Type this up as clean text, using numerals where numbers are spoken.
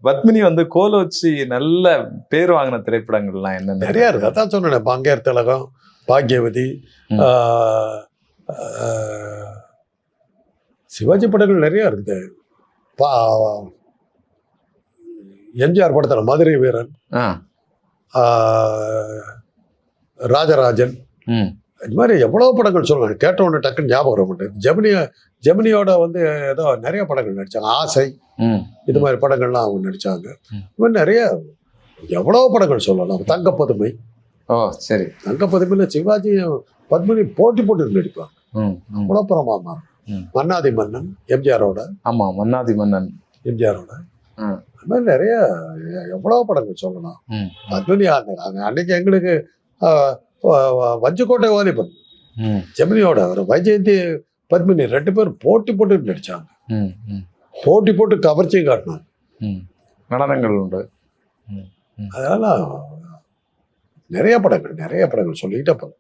பத்மினி வந்து கோலோச்சி நல்ல பேர் வாங்கின திரைப்படங்கள்லாம் என்ன நிறைய இருக்கு. அதான் சொன்னேன், பங்கேர் திலகம், பாக்யவதி, சிவாஜி படங்கள் நிறைய இருக்குது. எம்ஜிஆர் படத்தில் மதுரை வீரன், ராஜராஜன், இது மாதிரி எவ்வளோ படங்கள் சொல்லுவாங்க. கேட்ட உடனே டக்குன்னு ஞாபகம் வர மாட்டேன். ஜெமினியோட வந்து ஏதோ நிறைய படங்கள் நடித்தாங்க. ஆசை, இது மாதிரி படங்கள்லாம் அவங்க நடித்தாங்க. இது மாதிரி நிறைய எவ்வளோ படங்கள் சொல்லலாம். தங்கப்பதுமை, சரி, தங்கப்பதுமையில் சிவாஜி பத்மினி போட்டி போட்டு நடிப்பாங்க. அவ்வளோ பரமா. மன்னாதி மன்னன் எம்ஜிஆரோட. ஆமாம், மன்னாதி மன்னன் எம்ஜிஆரோட. அது மாதிரி நிறைய எவ்வளோ படங்கள் சொல்லலாம். பத்மினி அன்னைக்கு எங்களுக்கு வஞ்சிக்கோட்டை வாலிபன் ஜெமினியோட வைஜெயந்தி பத்மினி 2 பேர் போட்டி போட்டு நடிச்சாங்க. போட்டி போட்டு கவர்ச்சியும் காட்டினாங்க. நடனங்கள் உண்டு. அதனால நிறைய படங்கள் சொல்லிக்கிட்டே போகலாம்.